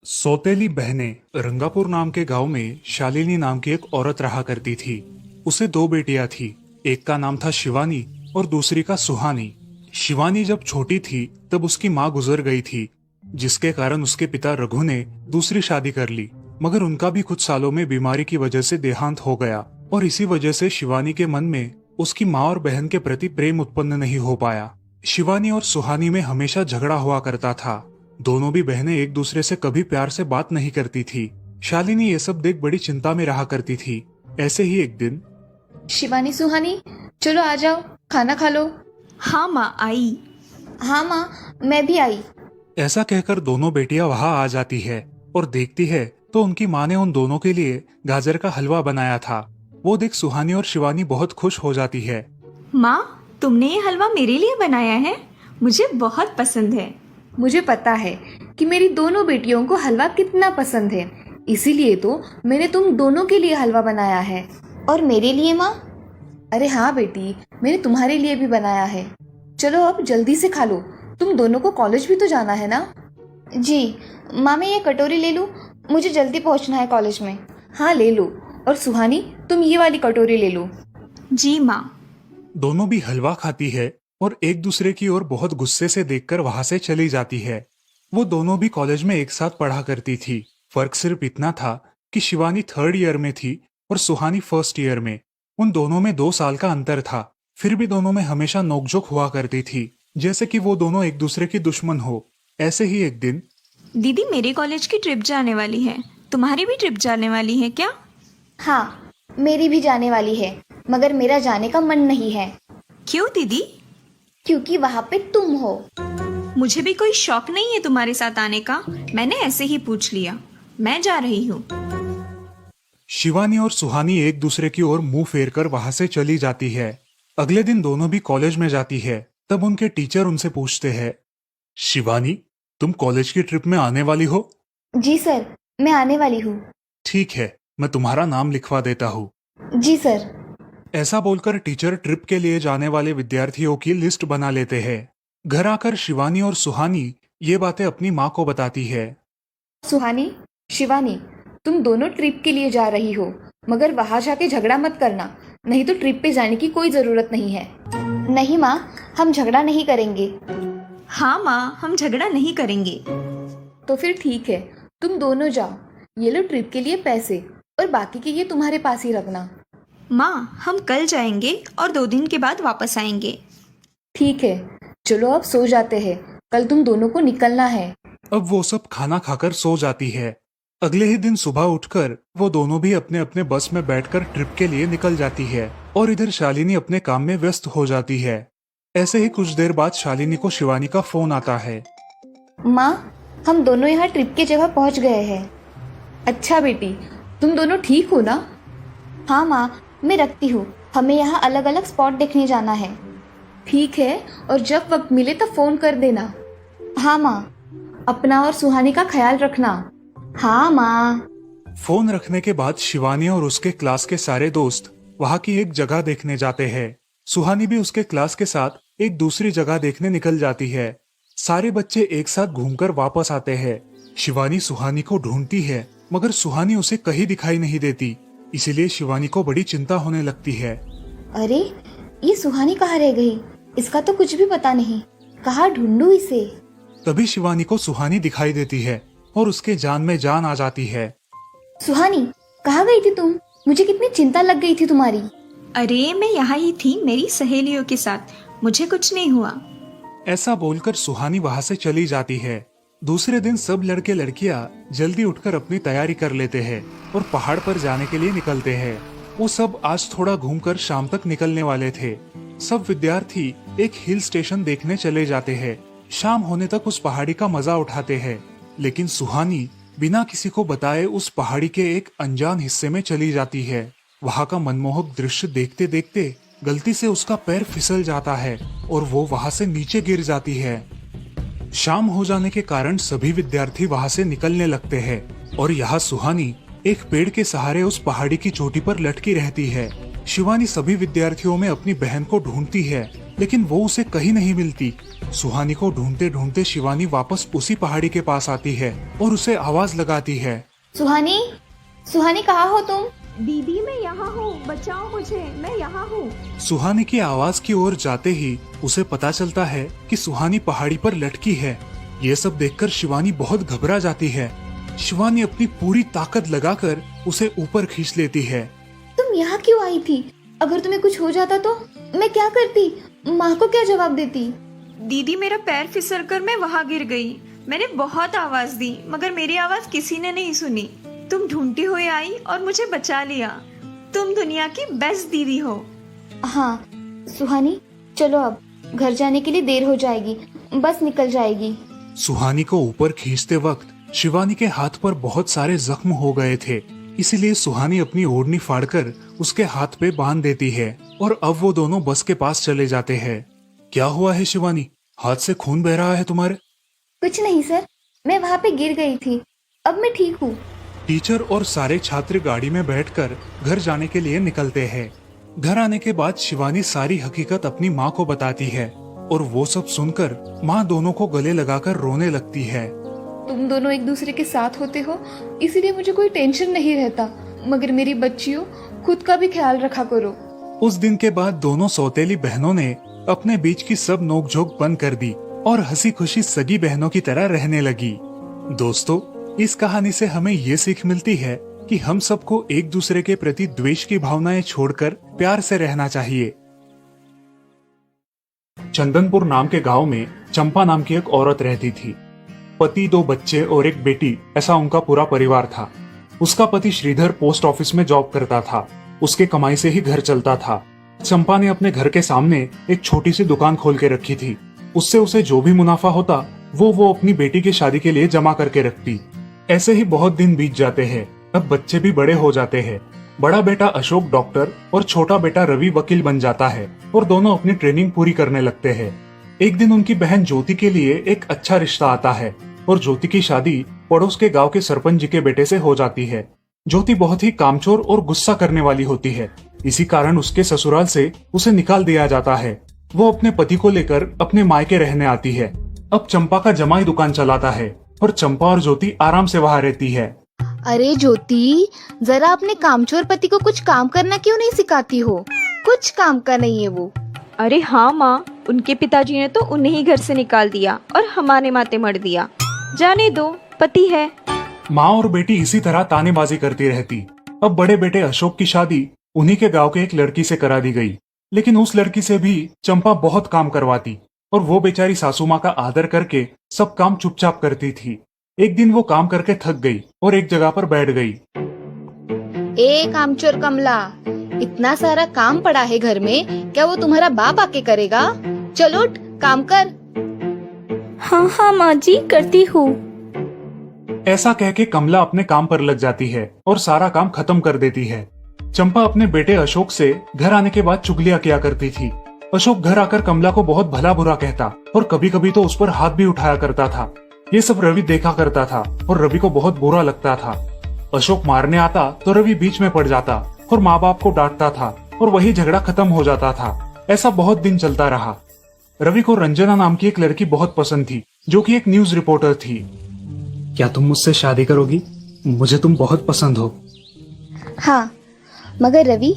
सौतेली बहनें रंगापुर नाम के गांव में शालिनी नाम की एक औरत रहा करती थी। उसे दो बेटियां थी। एक का नाम था शिवानी और दूसरी का सुहानी। शिवानी जब छोटी थी तब उसकी माँ गुजर गई थी, जिसके कारण उसके पिता रघु ने दूसरी शादी कर ली। मगर उनका भी कुछ सालों में बीमारी की वजह से देहांत हो गया और इसी वजह से शिवानी के मन में उसकी माँ और बहन के प्रति प्रेम उत्पन्न नहीं हो पाया। शिवानी और सुहानी में हमेशा झगड़ा हुआ करता था। दोनों भी बहनें एक दूसरे से कभी प्यार से बात नहीं करती थी। शालिनी ये सब देख बड़ी चिंता में रहा करती थी। ऐसे ही एक दिन, शिवानी सुहानी, चलो आ जाओ, खाना खा लो। हाँ माँ आई। हाँ माँ, मैं भी आई। ऐसा कहकर दोनों बेटियां वहां आ जाती है और देखती है तो उनकी माँ ने उन दोनों के लिए गाजर का हलवा बनाया था। वो देख सुहानी और शिवानी बहुत खुश हो जाती है। माँ, तुमने ये हलवा मेरे लिए बनाया है? मुझे बहुत पसंद है। मुझे पता है कि मेरी दोनों बेटियों को हलवा कितना पसंद है, इसीलिए तो मैंने तुम दोनों के लिए हलवा बनाया है। और मेरे लिए माँ? अरे हाँ बेटी, मैंने तुम्हारे लिए भी बनाया है। चलो अब जल्दी से खा लो, तुम दोनों को कॉलेज भी तो जाना है ना। जी माँ, मैं ये कटोरी ले लूँ? मुझे जल्दी पहुँचना है कॉलेज में। हाँ ले लो। और सुहानी, तुम ये वाली कटोरी ले लो। जी माँ। दोनों भी हलवा खाती है और एक दूसरे की ओर बहुत गुस्से से देखकर वहां से चली जाती है। वो दोनों भी कॉलेज में एक साथ पढ़ा करती थी। फर्क सिर्फ इतना था कि शिवानी 3rd ईयर में थी और सुहानी 1st ईयर में। उन दोनों में 2 साल का अंतर था। फिर भी दोनों में हमेशा नोकझोंक हुआ करती थी, जैसे कि वो दोनों एक दूसरे की दुश्मन हो। ऐसे ही एक दिन, दीदी, मेरी कॉलेज की ट्रिप जाने वाली है। तुम्हारी भी ट्रिप जाने वाली है क्या? हाँ, मेरी भी जाने वाली है, मगर मेरा जाने का मन नहीं है। क्यों दीदी? क्योंकि वहाँ पे तुम हो। मुझे भी कोई शौक नहीं है तुम्हारे साथ आने का। मैंने ऐसे ही पूछ लिया। मैं जा रही हूँ। शिवानी और सुहानी एक दूसरे की ओर मुंह फेर कर वहां से चली जाती है। अगले दिन दोनों भी कॉलेज में जाती है। तब उनके टीचर उनसे पूछते हैं, शिवानी, तुम कॉलेज की ट्रिप में आने वाली हो? जी सर, मैं आने वाली हूँ। ठीक है, मैं तुम्हारा नाम लिखवा देता हूँ। जी सर। ऐसा बोलकर टीचर ट्रिप के लिए जाने वाले विद्यार्थियों की लिस्ट बना लेते हैं। घर आकर शिवानी और सुहानी ये बातें अपनी माँ को बताती है। सुहानी, शिवानी, तुम दोनों ट्रिप के लिए जा रही हो, मगर वहां जाके झगड़ा मत करना, नहीं तो ट्रिप पे जाने की कोई जरूरत नहीं है। नहीं माँ, हम झगड़ा नहीं करेंगे। हाँ माँ, हम झगड़ा नहीं करेंगे। तो फिर ठीक है, तुम दोनों जाओ। ये लो ट्रिप के लिए पैसे, और बाकी के ये तुम्हारे पास ही रखना। माँ, हम कल जाएंगे और 2 दिन के बाद वापस आएंगे। ठीक है, चलो अब सो जाते हैं, कल तुम दोनों को निकलना है। अब वो सब खाना खाकर सो जाती है। अगले ही दिन सुबह उठकर वो दोनों भी अपने अपने बस में बैठकर ट्रिप के लिए निकल जाती है और इधर शालिनी अपने काम में व्यस्त हो जाती है। ऐसे ही कुछ देर बाद शालिनी को शिवानी का फोन आता है। माँ, हम दोनों यहाँ ट्रिप की जगह पहुँच गए हैं। अच्छा बेटी, तुम दोनों ठीक हो ना? हाँ माँ, मैं रखती हूँ, हमें यहाँ अलग अलग स्पॉट देखने जाना है। ठीक है, और जब वक्त मिले तो फोन कर देना। हाँ माँ, अपना और सुहानी का ख्याल रखना। हाँ माँ। फोन रखने के बाद शिवानी और उसके क्लास के सारे दोस्त वहाँ की एक जगह देखने जाते हैं। सुहानी भी उसके क्लास के साथ एक दूसरी जगह देखने निकल जाती है। सारे बच्चे एक साथ घूमकर वापस आते हैं। शिवानी सुहानी को ढूंढती है, मगर सुहानी उसे कहीं दिखाई नहीं देती। इसीलिए शिवानी को बड़ी चिंता होने लगती है। अरे, ये सुहानी कहाँ रह गई? इसका तो कुछ भी पता नहीं, कहाँ ढूंढूं इसे? तभी शिवानी को सुहानी दिखाई देती है और उसके जान में जान आ जाती है। सुहानी, कहाँ गई थी तुम? मुझे कितनी चिंता लग गई थी तुम्हारी। अरे, मैं यहाँ ही थी मेरी सहेलियों के साथ। मुझे कुछ नहीं हुआ। ऐसा बोलकर सुहानी वहाँ से चली जाती है। दूसरे दिन सब लड़के लड़कियाँ जल्दी उठकर अपनी तैयारी कर लेते हैं और पहाड़ पर जाने के लिए निकलते हैं। वो सब आज थोड़ा घूमकर शाम तक निकलने वाले थे। सब विद्यार्थी एक हिल स्टेशन देखने चले जाते हैं। शाम होने तक उस पहाड़ी का मजा उठाते हैं, लेकिन सुहानी बिना किसी को बताए उस पहाड़ी के एक अनजान हिस्से में चली जाती है। वहाँ का मनमोहक दृश्य देखते देखते गलती से उसका पैर फिसल जाता है और वो वहाँ से नीचे गिर जाती है। शाम हो जाने के कारण सभी विद्यार्थी वहाँ से निकलने लगते हैं और यहाँ सुहानी एक पेड़ के सहारे उस पहाड़ी की चोटी पर लटकी रहती है। शिवानी सभी विद्यार्थियों में अपनी बहन को ढूंढती है, लेकिन वो उसे कहीं नहीं मिलती। सुहानी को ढूंढते ढूंढते शिवानी वापस उसी पहाड़ी के पास आती है और उसे आवाज लगाती है। सुहानी, सुहानी कहाँ हो तुम? दीदी मैं यहाँ हूँ, बचाओ मुझे, मैं यहाँ हूँ। सुहानी की आवाज की ओर जाते ही उसे पता चलता है कि सुहानी पहाड़ी पर लटकी है। ये सब देखकर शिवानी बहुत घबरा जाती है। शिवानी अपनी पूरी ताकत लगाकर उसे ऊपर खींच लेती है। तुम यहाँ क्यों आई थी? अगर तुम्हें कुछ हो जाता तो मैं क्या करती? माँ को क्या जवाब देती? दीदी मेरा पैर फिसल कर मैं वहाँ गिर गई। मैंने बहुत आवाज दी मगर मेरी आवाज किसी ने नहीं सुनी। तुम ढूंढती हुई आई और मुझे बचा लिया। तुम दुनिया की बेस्ट दीदी हो। हाँ सुहानी, चलो अब घर जाने के लिए देर हो जाएगी, बस निकल जाएगी। सुहानी को ऊपर खींचते वक्त शिवानी के हाथ पर बहुत सारे जख्म हो गए थे, इसलिए सुहानी अपनी ओढ़नी फाड़कर उसके हाथ पे बांध देती है और अब वो दोनों बस के पास चले जाते हैं। क्या हुआ है शिवानी, हाथ से खून बह रहा है तुम्हारे? कुछ नहीं सर, मैं वहाँ पे गिर गई थी, अब मैं ठीक हूँ। टीचर और सारे छात्र गाड़ी में बैठकर घर जाने के लिए निकलते हैं। घर आने के बाद शिवानी सारी हकीकत अपनी माँ को बताती है और वो सब सुनकर माँ दोनों को गले लगाकर रोने लगती है। तुम दोनों एक दूसरे के साथ होते हो, इसीलिए मुझे कोई टेंशन नहीं रहता, मगर मेरी बच्चियों खुद का भी ख्याल रखा करो। उस दिन के बाद दोनों सौतेली बहनों ने अपने बीच की सब नोकझोंक बंद कर दी और हंसी खुशी सगी बहनों की तरह रहने लगी। दोस्तों, इस कहानी से हमें ये सीख मिलती है कि हम सबको एक दूसरे के प्रति द्वेष की भावनाएं छोड़कर प्यार से रहना चाहिए। चंदनपुर नाम के गांव में चंपा नाम की एक औरत रहती थी। पति, 2 बच्चे और एक बेटी, ऐसा उनका पूरा परिवार था। उसका पति श्रीधर पोस्ट ऑफिस में जॉब करता था। उसके कमाई से ही घर चलता था। चंपा ने अपने घर के सामने एक छोटी सी दुकान खोल के रखी थी। उससे उसे जो भी मुनाफा होता वो अपनी बेटी की शादी के लिए जमा करके रखती। ऐसे ही बहुत दिन बीत जाते हैं। अब बच्चे भी बड़े हो जाते हैं। बड़ा बेटा अशोक डॉक्टर और छोटा बेटा रवि वकील बन जाता है और दोनों अपनी ट्रेनिंग पूरी करने लगते हैं। एक दिन उनकी बहन ज्योति के लिए एक अच्छा रिश्ता आता है और ज्योति की शादी पड़ोस के गांव के सरपंच जी के बेटे से हो जाती है। ज्योति बहुत ही कामचोर और गुस्सा करने वाली होती है। इसी कारण उसके ससुराल से उसे निकाल दिया जाता है। वो अपने पति को लेकर अपने मायके रहने आती है। अब चंपा का जमाई दुकान चलाता है और चंपा और ज्योति आराम से वहाँ रहती है। अरे ज्योति, जरा अपने कामचोर पति को कुछ काम करना क्यों नहीं सिखाती हो? कुछ काम का नहीं है वो। अरे हाँ माँ, उनके पिताजी ने तो उन्हें ही घर से निकाल दिया और हमारे माथे मर दिया। जाने दो, पति है। माँ और बेटी इसी तरह तानेबाजी करती रहती। अब बड़े बेटे अशोक की शादी उन्हीं के गांव के एक लड़की से करा दी गई, लेकिन उस लड़की से भी चंपा बहुत काम करवाती और वो बेचारी सासू माँ का आदर करके सब काम चुपचाप करती थी। एक दिन वो काम करके थक गई और एक जगह पर बैठ गई। ए कामचोर कमला, इतना सारा काम पड़ा है घर में, क्या वो तुम्हारा बाप आके करेगा? चलो उठ, काम कर। हाँ हाँ माँ जी, करती हूँ। ऐसा कह के कमला अपने काम पर लग जाती है और सारा काम खत्म कर देती है। चंपा अपने बेटे अशोक से घर आने के बाद चुगलियां किया करती थी। अशोक घर आकर कमला को बहुत भला बुरा कहता और कभी कभी तो उस पर हाथ भी उठाया करता था। ये सब रवि देखा करता था और रवि को बहुत बुरा लगता था। अशोक मारने आता तो रवि बीच में पड़ जाता और माँ बाप को डांटता था और वही झगड़ा खत्म हो जाता था। ऐसा बहुत दिन चलता रहा। रवि को रंजना नाम की एक लड़की बहुत पसंद थी, जो कि एक न्यूज रिपोर्टर थी। क्या तुम मुझसे शादी करोगी? मुझे तुम बहुत पसंद हो। हाँ, मगर रवि,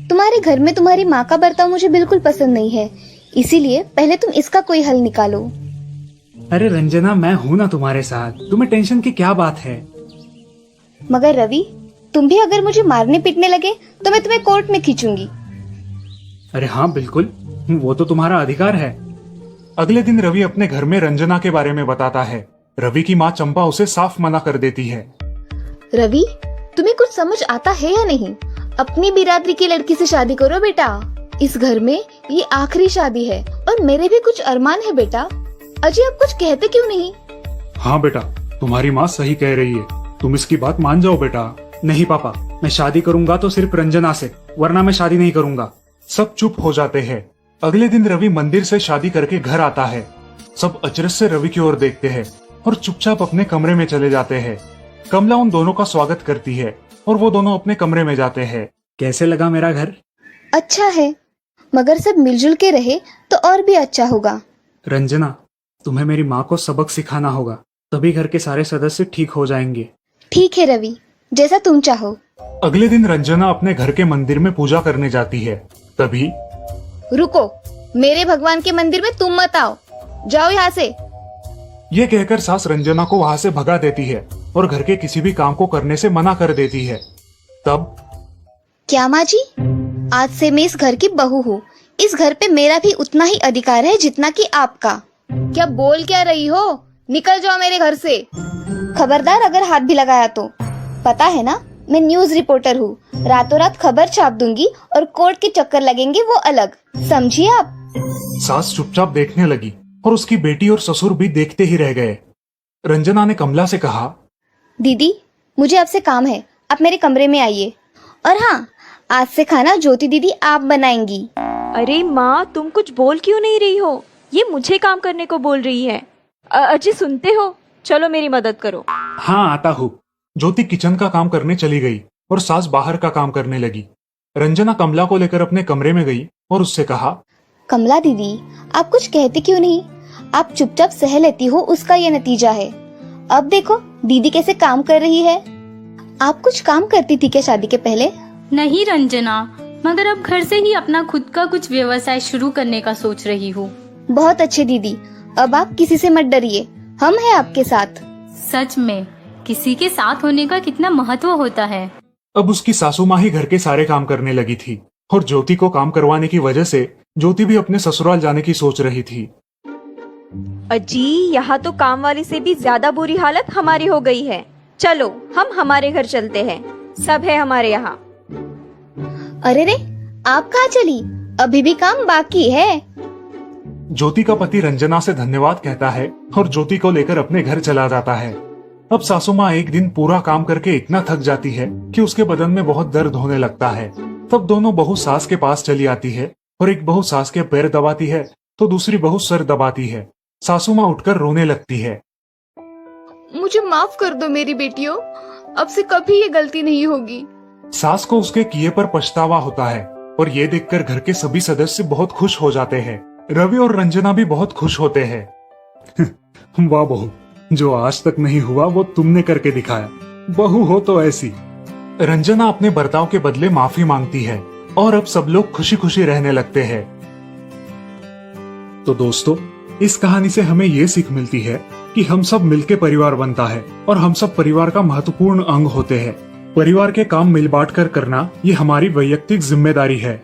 तुम्हारे घर में तुम्हारी माँ का बर्ताव मुझे बिल्कुल पसंद नहीं है, इसीलिए पहले तुम इसका कोई हल निकालो। अरे रंजना, मैं हूँ ना तुम्हारे साथ, तुम्हें टेंशन की क्या बात है? मगर रवि, तुम भी अगर मुझे मारने पीटने लगे तो मैं तुम्हें कोर्ट में खींचूंगी। अरे हाँ बिल्कुल, वो तो तुम्हारा अधिकार है। अगले दिन रवि अपने घर में रंजना के बारे में बताता है। रवि की माँ चंपा उसे साफ मना कर देती है। रवि, तुम्हें कुछ समझ आता है या नहीं? अपनी बिरादरी की लड़की से शादी करो बेटा। इस घर में ये आखिरी शादी है और मेरे भी कुछ अरमान है बेटा। अजय, आप कुछ कहते क्यों नहीं? हाँ बेटा, तुम्हारी माँ सही कह रही है, तुम इसकी बात मान जाओ बेटा। नहीं पापा, मैं शादी करूंगा तो सिर्फ रंजना से, वरना मैं शादी नहीं करूंगा। सब चुप हो जाते हैं। अगले दिन रवि मंदिर से शादी करके घर आता है। सब अचरज से रवि की ओर देखते हैं और चुपचाप अपने कमरे में चले जाते हैं। कमला उन दोनों का स्वागत करती है और वो दोनों अपने कमरे में जाते हैं। कैसे लगा मेरा घर? अच्छा है, मगर सब मिलजुल के रहे तो और भी अच्छा होगा। रंजना, तुम्हें मेरी माँ को सबक सिखाना होगा, तभी घर के सारे सदस्य ठीक हो जाएंगे। ठीक है रवि, जैसा तुम चाहो। अगले दिन रंजना अपने घर के मंदिर में पूजा करने जाती है। तभी रुको, मेरे भगवान के मंदिर में तुम मत आओ, जाओ यहाँ से। ये कहकर सास रंजना को वहाँ से भगा देती है और घर के किसी भी काम को करने से मना कर देती है। तब क्या माँ जी, आज से मैं इस घर की बहू हूँ। इस घर पे मेरा भी उतना ही अधिकार है जितना कि आपका। क्या बोल क्या रही हो? निकल जाओ मेरे घर से। खबरदार अगर हाथ भी लगाया तो। पता है ना, मैं न्यूज रिपोर्टर हूँ। रातों रात खबर छाप दूंगी और कोर्ट के चक्कर लगेंगे वो अलग, समझिए आप। सास चुपचाप देखने लगी और उसकी बेटी और ससुर भी देखते ही रह गए। रंजना ने कमला से कहा, दीदी, मुझे आपसे काम है, आप मेरे कमरे में आइए। और हाँ, आज से खाना ज्योति दीदी आप बनाएंगी। अरे माँ, तुम कुछ बोल क्यों नहीं रही हो? ये मुझे काम करने को बोल रही है। अजी सुनते हो? चलो मेरी मदद करो। हाँ आता हूँ। ज्योति किचन का काम करने चली गई और सास बाहर का काम करने लगी। रंजना कमला को लेकर अपने कमरे में गई और उससे कहा, कमला दीदी, आप कुछ कहते क्यों नहीं? आप चुपचाप सह लेती हो, उसका ये नतीजा है। अब देखो दीदी कैसे काम कर रही है। आप कुछ काम करती थी क्या शादी के पहले? नहीं रंजना, मगर अब घर से ही अपना खुद का कुछ व्यवसाय शुरू करने का सोच रही हूँ। बहुत अच्छे दीदी, अब आप किसी से मत डरिए, हम हैं आपके साथ। सच में किसी के साथ होने का कितना महत्व होता है। अब उसकी सासू माँ ही घर के सारे काम करने लगी थी और ज्योति को काम करवाने की वजह से ज्योति भी अपने ससुराल जाने की सोच रही थी। अजी, यहाँ तो काम वाली से भी ज्यादा बुरी हालत हमारी हो गई है। चलो हम हमारे घर चलते हैं, सब है हमारे यहाँ। अरे रे, आप कहाँ चली? अभी भी काम बाकी है। ज्योति का पति रंजना से धन्यवाद कहता है और ज्योति को लेकर अपने घर चला जाता है। अब सासू माँ एक दिन पूरा काम करके इतना थक जाती है कि उसके बदन में बहुत दर्द होने लगता है। तब दोनों बहू सास के पास चली आती है और एक बहू सास के पैर दबाती है तो दूसरी बहू सर दबाती है। सासू माँ उठकर रोने लगती है। मुझे माफ कर दो मेरी बेटियों, अब से कभी ये गलती नहीं होगी। सास को उसके किए पर पछतावा होता है और ये देखकर घर के सभी सदस्य बहुत खुश हो जाते हैं। रवि और रंजना भी बहुत खुश होते हैं। वाह बहू, जो आज तक नहीं हुआ वो तुमने करके दिखाया। बहू हो तो ऐसी। रंजना अपने बर्ताव के बदले माफी मांगती है और अब सब लोग खुशी खुशी रहने लगते हैं। तो दोस्तों, इस कहानी से हमें ये सीख मिलती है कि हम सब मिलके परिवार बनता है और हम सब परिवार का महत्वपूर्ण अंग होते हैं। परिवार के काम मिल बांट कर करना ये हमारी वैयक्तिक जिम्मेदारी है।